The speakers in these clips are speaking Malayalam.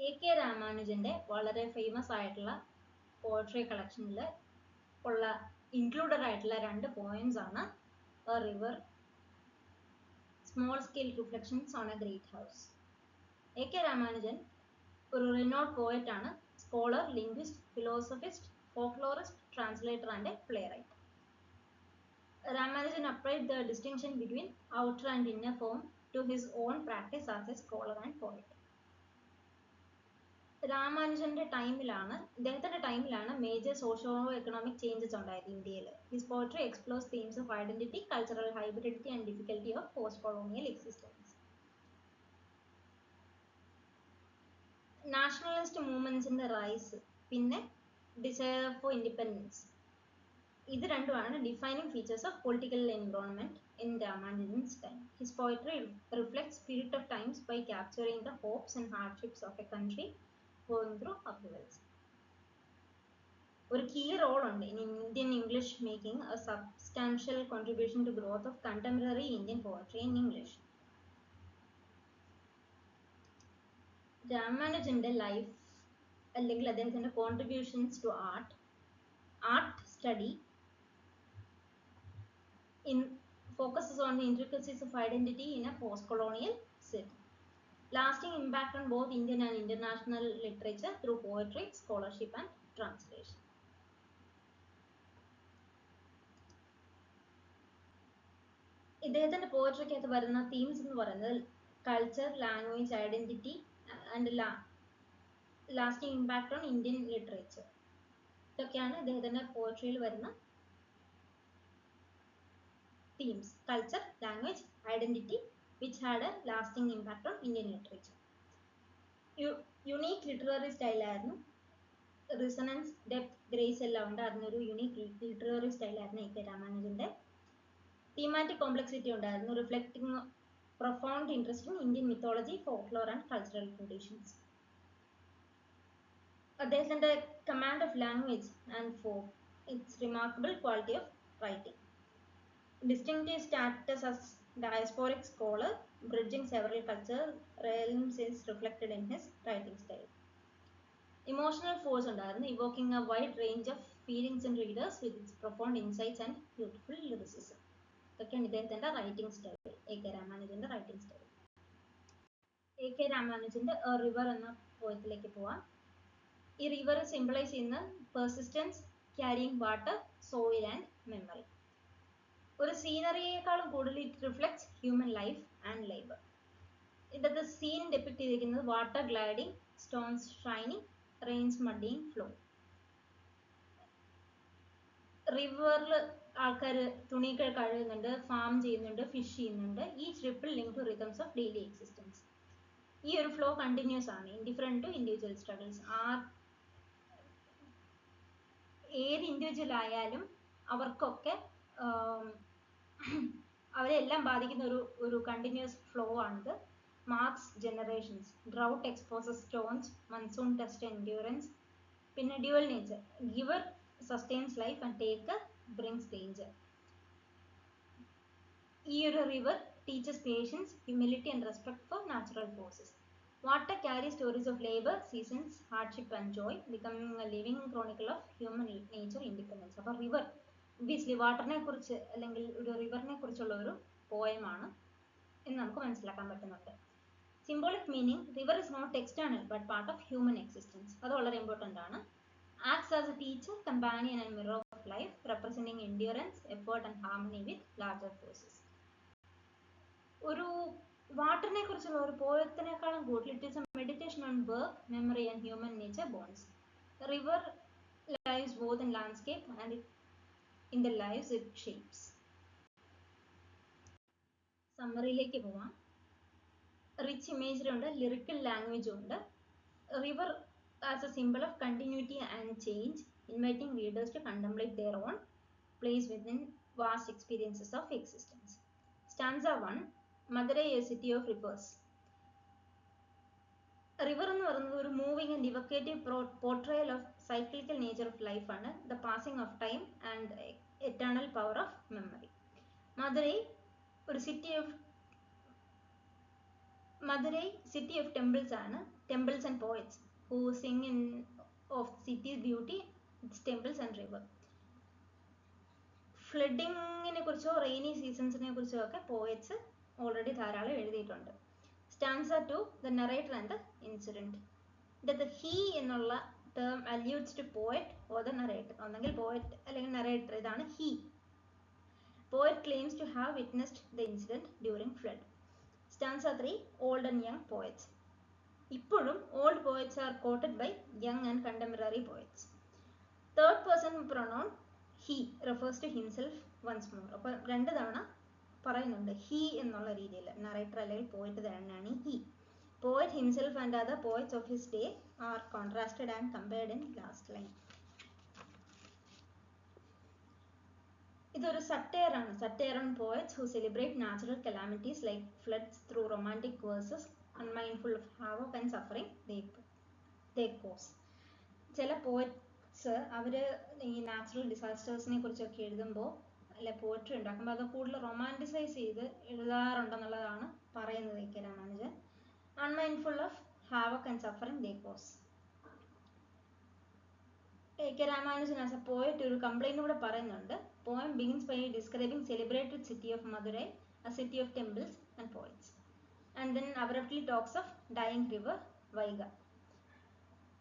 A.K. രാമാനുജന്റെ വളരെ ഫേമസ് ആയിട്ടുള്ള പോയട്രി കളക്ഷനിൽ ഉള്ള ഇൻക്ലൂഡഡ് ആയിട്ടുള്ള രണ്ട് പോയംസ് ആണ് a river, small scale reflections on a great house. A.K. Ramanujan ഒരു റിനോഡ് പോയറ്റ് ആണ്, scholar, linguist, philosophist, folklorist, translator and a playwright. Ramanujan applied the distinction between outer and inner form to his own practice as a scholar and poet. രാമാനുജന്റെ ടൈമിലാണ് മേജർ സോഷ്യോ എക്കണോമിക് ചേഞ്ചസ് ഉണ്ടായത് ഇന്ത്യയിൽ. His poetry explores themes of identity, cultural hybridity and difficulty of post colonial existence. Nationalist മൂവ്മെന്റ്സിന്റെ റൈസ്, പിന്നെ ഡിസയർ ഫോർ ഇൻഡിപെൻഡൻസ്, ഇത് രണ്ടുമാണ് defining features of political environment in Ramanujan's time. His poetry reflects spirit of times by capturing the hopes and hardships of a country going through upheavals. ഒരു key role ഉണ്ട് in Indian English making a substantial contribution to growth of contemporary Indian poetry in English. രാമാനുജന്റെ ലൈഫ് അല്ലെങ്കിൽ അദ്ദേഹത്തിന്റെ contributions to art study focuses on the intricacies of identity in a post-colonial setting. Lasting impact on both Indian and international literature through poetry, scholarship and translation. ഇദ്ദേഹത്തിന്റെ പോയട്രിക്കകത്ത് വരുന്ന തീംസ് എന്ന് പറയുന്നത് culture, language, identity and lasting impact on Indian literature. ഇതൊക്കെയാണ് ഇദ്ദേഹത്തിന്റെ പോയട്രിയിൽ വരുന്ന themes. Culture, language, identity which had a lasting impact on Indian literature. Unique literary style ആയിരുന്നു. റിസണൻസ്, ഡെപ്ത്, ഗ്രേസ് എല്ലാം ഉണ്ട്. അതിനൊരു യുണീക്ക് ലിറ്റററി സ്റ്റൈൽ ആയിരുന്നു A.K. രാമാനുജന്റെ. തീമാറ്റിക് കോംപ്ലക്സിറ്റി ഉണ്ടായിരുന്നു, reflecting profound interest in Indian mythology, folklore and cultural traditions. അദ്ദേഹത്തിന്റെ command of language and folk, it's remarkable quality of writing. Distinctive status as diasporic scholar, bridging several cultural realms is reflected in his writing style. Emotional force ഉണ്ടായിരുന്നു, evoking a wide range of feelings in readers with its profound insights and beautiful lyricism. ഇതൊക്കെയാണ് ഇദ്ദേഹത്തിന്റെ റൈറ്റിംഗ് സ്റ്റൈൽ, A.K. രാമാനുജന്റെ റൈറ്റിംഗ് സ്റ്റൈൽ. A.K. രാമാനുജന്റെ എ റിവർ എന്ന പോയത്തിലേക്ക് പോവാം. ഈ റിവർ സിംബിളൈസ് ചെയ്യുന്ന persistence, carrying water, soil and memory. ഒരു സീനറിയേക്കാളും കൂടുതൽ it reflects human life and labour. ഇതൊക്കെ സീൻ ഡെപ്പിക്ട് ചെയ്തിരിക്കുന്നത് water gliding, stones shining, rains muddying flow. റിവറിൽ ആൾക്കാർ തുണികൾ കഴുകുന്നുണ്ട്, ഫാം ചെയ്യുന്നുണ്ട്, ഫിഷ് ചെയ്യുന്നുണ്ട്. Each ripple link to rhythms of daily existence. ഈ ഒരു ഫ്ലോ കണ്ടിന്യൂസ് ആണ്, ഇൻഡിഫറെന്റ് ടു ഇൻഡിവിജ്വൽ സ്ട്രഗിൾസ്. ഏത് ഇൻഡിവിജ്വൽ ആയാലും അവർക്കൊക്കെ അവരെല്ലാം ബാധിക്കുന്ന ഒരു കണ്ടിന്യൂസ് ഫ്ലോ ആണിത്. Marks generations, drought exposes stones, monsoon test endurance. പിന്നെ dual nature, giver sustains life and taker brings danger. ഈ ഒരു river teaches patience, humility and respect for natural forces. Water carry stories of labour, seasons, hardship and joy, becoming a living chronicle of human nature independence. അപ്പോൾ റിവർ ഒബ്വിയസ്ലി വാട്ടറിനെ കുറിച്ച് അല്ലെങ്കിൽ ഒരു റിവറിനെ കുറിച്ചുള്ള ഒരു പോയമാണ് എന്ന് നമുക്ക് മനസ്സിലാക്കാൻ പറ്റുന്നുണ്ട്. Symbolic meaning, river is not external but part of human existence. അത് വളരെ ഇമ്പോർട്ടൻ്റ് ആണ്. Acts as a teacher, companion and mirror of life, representing endurance, effort and harmony with larger forces. ഒരു വാട്ടറിനെ കുറിച്ചുള്ള ഒരു പോയത്തിനേക്കാളും കൂടുതൽ it is a meditation on work, memory and human nature bonds. River lives both in landscape and in the lives it shapes. സമ്മറിയിലേക്ക് പോവാം. റിച്ച് ഇമേജറി ഉണ്ട്, ലിറിക്കൽ ലാംഗ്വേജും ഉണ്ട്. River as a symbol of continuity and change, inviting readers to contemplate their own place within vast experiences of existence. Stanza 1, Madurai a city of rivers. River എന്ന് പറയുന്നത് ഒരു moving and evocative portrayal of cyclical nature of life ആണ്, the passing of time and eternal power of memory. Madurai ഒരു city of Madurai, city of temples ആണ്, temples and poets who sing in of city's beauty, its temples and river. ഫ്ലഡിങ്ങിനെ കുറിച്ചോ റെയിനി സീസൺസിനെ കുറിച്ചോ ഒക്കെ പോയറ്റ്സ് ഓൾറെഡി ധാരാളം എഴുതിയിട്ടുണ്ട്. Stanza to the narrator and the incident. ഇത് ഹീ എന്നുള്ള term alludes to poet or the narrator. ഒന്നെങ്കിൽ പോയറ്റ് അല്ലെങ്കിൽ നറേറ്റർ, ഇതാണ് he. Poet claims to have witnessed the incident during flood. Stanza 3, old and young poets. ഇപ്പോഴും old poets are quoted by young and contemporary poets. Third person pronoun he refers to himself once more. അപ്പോൾ രണ്ട് തവണ പറയുന്നുണ്ട് he എന്നുള്ള രീതിയിൽ. നറേറ്റർ അല്ലെങ്കിൽ പോയറ്റ് തന്നെയാണ് he. Poet himself and other poets of his day are contrasted and compared in last line. ഇതൊരു satire ആണ്. Satire on poets who celebrate natural calamities like floods through romantic verses, unmindful of havoc and suffering they cause. ചില പോയറ്റ്സ് അവർ ഈ നാച്ചുറൽ ഡിസാസ്റ്റേഴ്സിനെ കുറിച്ചൊക്കെ എഴുതുമ്പോൾ അല്ലെ പോയട്രി ഉണ്ടാക്കുമ്പോൾ അത് കൂടുതൽ റൊമാൻറ്റിസൈസ് ചെയ്ത് എഴുതാറുണ്ടെന്നുള്ളതാണ് പറയുന്നത് A K Ramanujan. Unmindful of havoc and suffering they cause. A K Ramanujan as a poet ഒരു കംപ്ലൈന്റ് കൂടെ പറയുന്നുണ്ട്. Poem begins by describing celebrated city of Madurai, a city of temples and poets, and then abruptly talks of dying river Vaigai.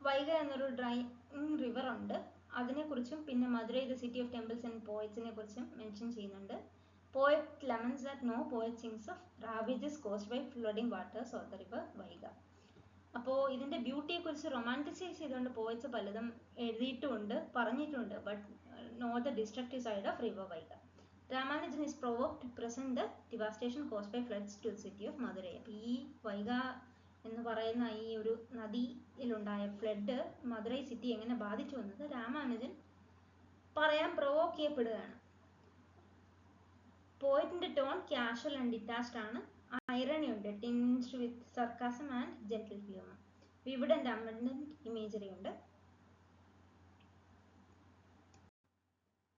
Vaigai എന്നൊരു ഡ്രൈയിങ് റിവർ ഉണ്ട്, അതിനെക്കുറിച്ചും പിന്നെ Madurai the city of temples and പോയറ്റ്സിനെ കുറിച്ചും മെൻഷൻ ചെയ്യുന്നുണ്ട്. Poet laments that no poet sings of ravages caused by flooding waters of the river Vaiga. അപ്പോൾ ഇതിന്റെ ബ്യൂട്ടിയെ കുറിച്ച് റൊമാൻറ്റിസൈസ് ചെയ്തുകൊണ്ട് പോയറ്റ്സ് പലതും എഴുതിയിട്ടുമുണ്ട്, പറഞ്ഞിട്ടുണ്ട്. But know the destructive side of river Vaiga. Ramanujan is provoked to present the devastation caused by floods to the city of Madurai. അപ്പോൾ ഈ വൈഗ എന്ന് പറയുന്ന ഈ ഒരു നദിയിലുണ്ടായ ഫ്ലഡ് മധുരൈ സിറ്റി എങ്ങനെ ബാധിച്ചു എന്നത് രാമാനുജൻ പറയാൻ പ്രൊവോക്ക് ചെയ്യപ്പെടുകയാണ്. പോയറ്റിന്റെ ടോൺ കാഷ്വൽ ആൻഡ് ഡിറ്റാച്ച്ഡ് ആണ്. ഐറണി ഉണ്ട്, tinged with sarcasm and gentle humour. Vivid and abundant imagery ഉണ്ട്.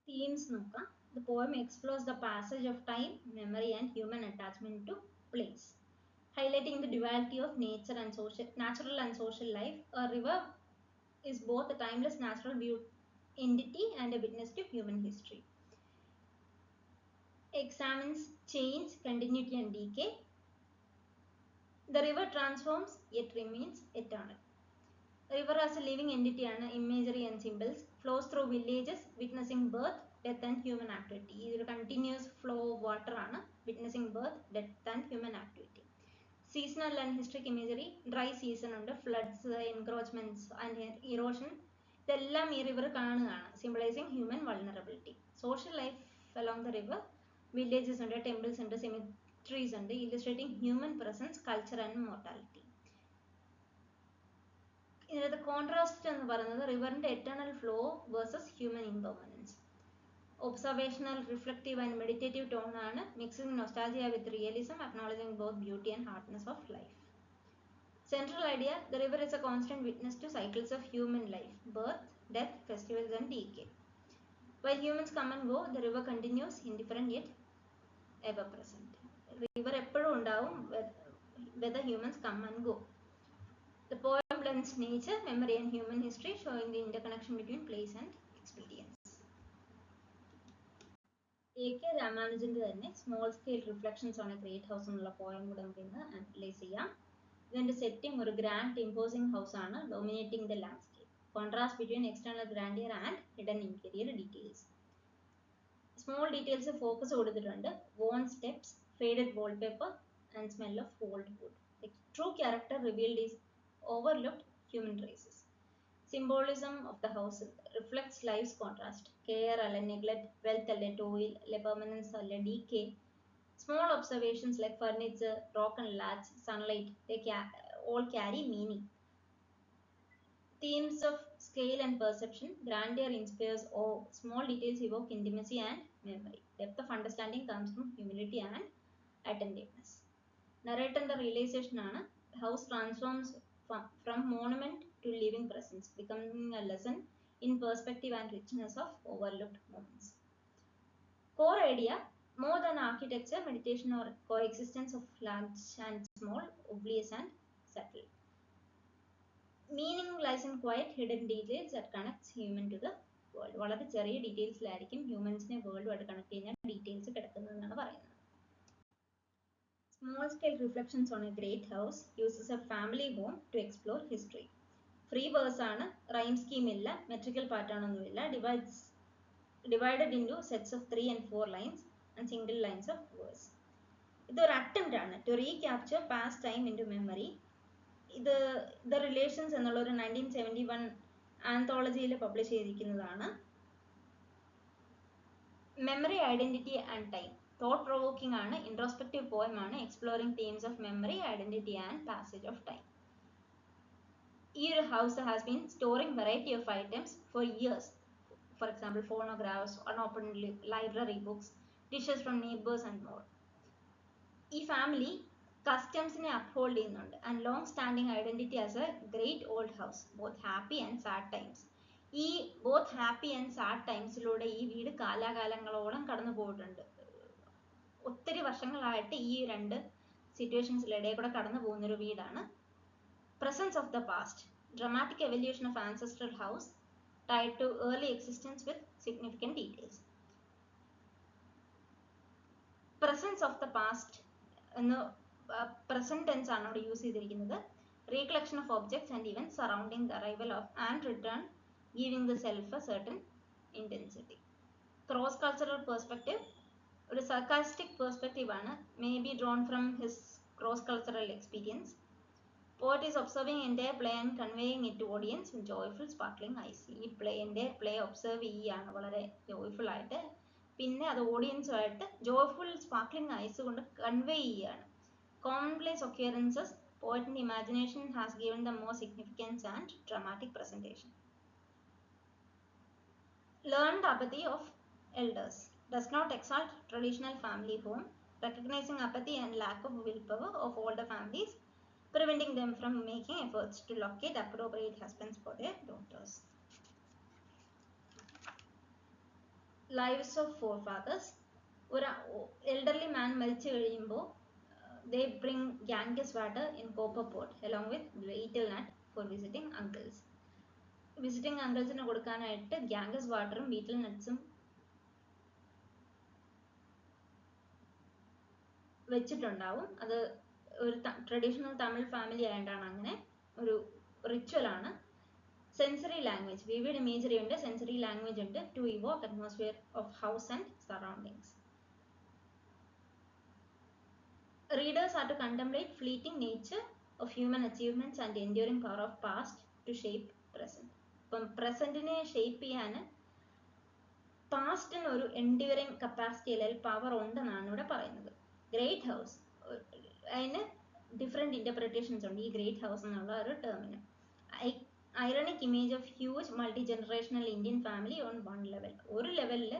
തീംസ് നോക്കാം. The poem explores the passage of time, memory and human attachment to place, highlighting the duality of natural and social life. A river is both a timeless natural entity and a witness to human history. Examines change, continuity and decay. The river transforms yet remains eternal. River as a living entity ആണ്, imagery and symbols, flows through villages, witnessing birth, death and human activity. ഇതൊരു continuous flow of water ആണ്, witnessing birth, death and human activity. Seasonal and historic imagery, dry season ഉണ്ട്, floods, encroachments and erosion, ഇതെല്ലാം ഈ റിവർ കാണുകയാണ്, symbolizing human vulnerability. Social life along the river, villages ഉണ്ട്, temples ഉണ്ട്, cemeteries ഉണ്ട്, illustrating human presence, culture and mortality. ഇതിനകത്ത് കോൺട്രാസ്റ്റ് എന്ന് പറയുന്നത് റിവറിന്റെ eternal flow versus human impermanence. Observational, reflective and meditative tone ആണ്, mixing nostalgia with realism, acknowledging both beauty and hardness of life. Central idea, the river is a constant witness to cycles of human life, birth, death, festivals and decay. While humans come and go, the river continues, indifferent yet ever present. River എപ്പോഴും ഉണ്ടാവും, whether humans come and go. The poem blends nature, memory and human history, showing the interconnection between place and experience. A K രാമാനുജന്റെ തന്നെ small scale reflections on a great house എന്നുള്ള പോയം കൂടെ നമുക്ക് ഇന്ന് അനലൈസ് ചെയ്യാം. ഇതിന്റെ സെറ്റിംഗ് ഒരു ഗ്രാൻഡ് ഇമ്പോസിംഗ് ഹൗസ് ആണ്, dominating the landscape. Contrast between external grandeur and hidden interior details. Small details focus കൊടുത്തിട്ടുണ്ട്. worn steps, faded wallpaper and smell of old wood. The true character revealed is overlooked human traces. Symbolism of the house reflects life's contrast. Care അല്ലെ neglect, wealth അല്ലെ toil അല്ലെ permanence അല്ലെ decay. Small observations like furniture, broken latch, sunlight, they all carry meaning. Themes of scale and perception, grandeur inspires awe, small details evoke intimacy and memory. Depth of understanding comes from humility and attentiveness. Narrator realization ആണ്, house transforms from monument to living presence, becoming a lesson in perspective and richness of overlooked moments. Core idea, More than architecture, meditation or coexistence of large and small, obvious and subtle. Meaning lies in quiet hidden details that connects human to the world. വളരെ ചെറിയ ഡീറ്റെയിൽസിലായിരിക്കും ഹ്യൂമൻസിനെ വേൾഡുമായിട്ട് കണക്ട് ചെയ്യുന്ന ഡീറ്റെയിൽസ് കിടക്കുന്നതെന്നാണ് പറയുന്നത്. Small scale reflections on a great house uses a family home to explore history. Free verse ആണ്, rhyme scheme ഇല്ല, metrical pattern ഒന്നുമില്ല, divided into sets of 3 and 4 lines and single lines of verse. ഇതൊരു attempt ആണ് to recapture past time into memory. ഇത് The Relations എന്നുള്ള ഒരു 1971 ആന്തോളജിയിൽ പബ്ലിഷ് ചെയ്തിരിക്കുന്നതാണ്. Memory, identity and time. Thought provoking ആണ്, ഇൻട്രോസ്പെക്റ്റീവ് പോയം ആണ്, exploring themes of memory, identity and passage of time. ഈ ഒരു house has been storing variety of items for years. For example, phonographs, unopened library books, dishes from neighbors and more. ഈ ഫാമിലി കസ്റ്റംസിനെ അപ്ഹോൾഡ് ചെയ്യുന്നുണ്ട് and long standing identity as A great old house, both happy and sad times. ഈ ബോത്ത് ഹാപ്പി ആൻഡ് സാഡ് ടൈംസിലൂടെ ഈ വീട് കാലാകാലങ്ങളോളം കടന്നു പോയിട്ടുണ്ട്. ഒത്തിരി വർഷങ്ങളായിട്ട് ഈ രണ്ട് സിറ്റുവേഷൻസിലിടയിൽ കൂടെ കടന്നു പോകുന്നൊരു വീടാണ്. Presence of the past, dramatic evolution of ancestral house tied to early existence with significant details. Presence of the past എന്ന് present tense ആണ് ഇവിടെ യൂസ് ചെയ്തിരിക്കുന്നത്. Recollection of objects and events surrounding the arrival of and return, giving the self a certain intensity. Cross cultural perspective, ഒരു sarcastic perspective ആണ്, may be drawn from his cross cultural experience. Poet is observing entire play and conveying it to audience with joyful sparkling eyes. ഈ entire play observe ചെയ്യാണ് വളരെ joyful ആയിട്ട്, പിന്നെ അത് ഓഡിയൻസുമായിട്ട് joyful sparkling eyes കൊണ്ട് convey ചെയ്യാണ്. Commonplace occurrences, poet in imagination has given them more significance and dramatic presentation. Learned apathy of elders, does not exalt traditional family home, recognizing apathy and lack of willpower of older families, preventing them from making efforts to locate appropriate husbands for their daughters. Lives of forefathers. ഒരു elderly man മരിച്ചു കഴിയുമ്പോൾ they bring Ganges water in copper pot along with betel nut for visiting uncles. Visiting unclesന് കൊടുക്കാനായിട്ട് Ganges വാട്ടറും betel nutsഉം വെച്ചിട്ടുണ്ടാവും. അത് ഒരു ട്രഡീഷണൽ തമിഴ് ഫാമിലി ആയതുകൊണ്ടാണ് അങ്ങനെ ഒരു റിച്വൽ ആണ്. സെൻസറി ലാംഗ്വേജ്, വിവിഡ് ഇമേജറി ഉണ്ട്, സെൻസറി ലാംഗ്വേജ് ഉണ്ട്, to evoke atmosphere of house and surroundings. Readers are to contemplate fleeting nature of human achievements and enduring power of past to shape present. ഇപ്പം പ്രസന്റിനെ ഷേപ്പ് ചെയ്യാൻ പാസ്റ്റിന് ഒരു എൻഡ്യൂറിംഗ് കപ്പാസിറ്റി അല്ലെങ്കിൽ പവർ ഉണ്ടെന്നാണ് ഇവിടെ പറയുന്നത്. ഗ്രേറ്റ് ഹൗസ്, അതിന് ഡിഫറെൻറ്റ് ഇൻ്റർപ്രിറ്റേഷൻസ് ഉണ്ട് ഈ ഗ്രേറ്റ് ഹൗസ് എന്നുള്ള ഒരു ടേമിന്. Ironic image of huge multi generational Indian family on one level. ഒരു ലെവലിൽ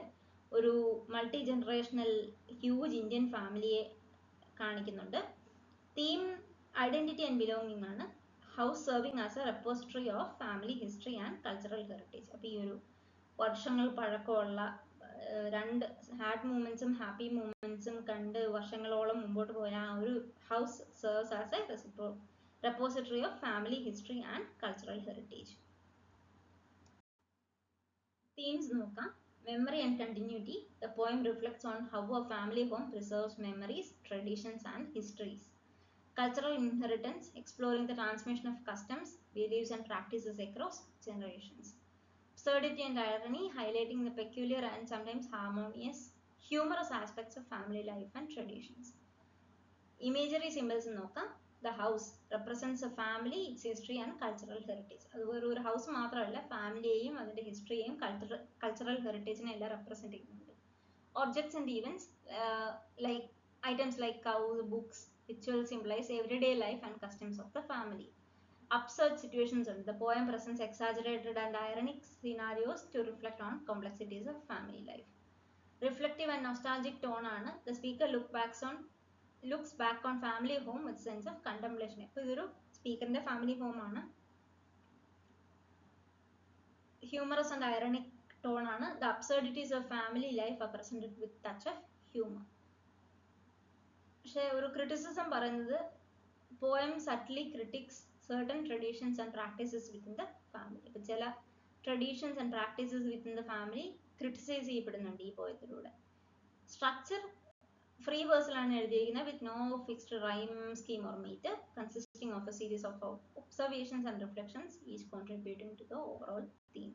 ഒരു മൾട്ടി ജനറേഷണൽ ഹ്യൂജ് ഇന്ത്യൻ ഫാമിലിയെ കാണിക്കുന്നുണ്ട്. തീം ഐഡന്റിറ്റി ആൻഡ് ബിലോങ്ങിങ് ആണ്. House serving as a repository of family history and cultural heritage. അപ്പോൾ ഈ ഒരു വർഷങ്ങൾ പഴക്കമുള്ള രണ്ട് ഹാഡ് മൂമെന്റ്സും ഹാപ്പി മൂമെന്റ്സും കണ്ട് വർഷങ്ങളോളം മുമ്പോട്ട് പോയ ആ ഒരു house serves as A repository of family history and cultural heritage. Themes നോക്കാം. Memory and continuity. The poem reflects on how a family home preserves memories, traditions and histories. Cultural inheritance, exploring the transmission of customs, beliefs and practices across generations. Absurdity and irony, highlighting the peculiar and sometimes harmonious, humorous aspects of family life and traditions. Imagery symbols നോക്കാം. The house represents a family, its history and cultural heritage. അത് ഒരു ഹൗസ് മാത്രമല്ല, ഫാമിലിയെയും അതിൻ്റെ ഹിസ്റ്ററിയെയും കൾച്ചറൽ ഹെറിറ്റേജിനെ എല്ലാം റെപ്രസെന്റ് ചെയ്യുന്നുണ്ട്. Objects and events, like items like cows, books, rituals symbolize everyday life and customs of the family. Absurd situations ഉണ്ട്. The poem presents exaggerated and ironic scenarios to reflect on complexities of family life. Reflective and nostalgic tone ആണ്. The speaker looks back on family home with sense of contemplation. ഇപ്പോൾ ഇതൊരു സ്പീക്കറിന്റെ ഫാമിലി ഹോം ആണ്. Humorous and ironic tone ആണ്. The absurdities of family life are presented with touch of humour. പക്ഷെ ഒരു ക്രിറ്റിസിസം പറയുന്നത് poem subtly critiques certain traditions and practices within the family. ഇപ്പൊ ചില traditions and practices within the family criticize ചെയ്യപ്പെടുന്നുണ്ട് ഈ പോയത്തിലൂടെ. സ്ട്രക്ചർ ഫ്രീ വേഴ്സിലാണ് എഴുതിയിരിക്കുന്നത് with no fixed rhyme scheme or metre, consisting of a series of observations and reflections each contributing to the overall theme.